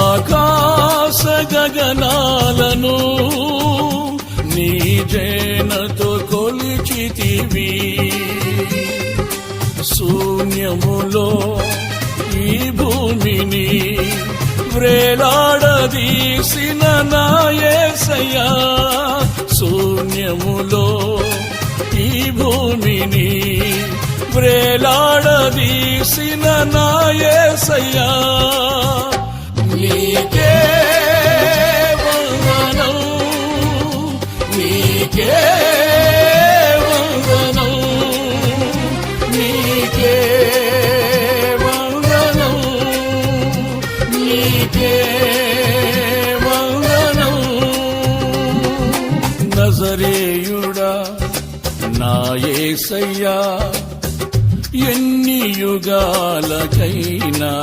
ఆకాశ గగనాలను నీ జేనతో కొలిచితివి. శూన్యములో ఈ భూమిని వ్రేలాడదీసిన నా యేసయ్యా, శూన్యములో ఈ భూమిని వ్రేలాడదీసిన నా యేసయ్యా, నీకే వందనం, నీకే వందనం, నీకే వందనం, నీకే వందనం. నజరేయుడా నా యేసయ్యా, ఎన్ని యుగాలకైనా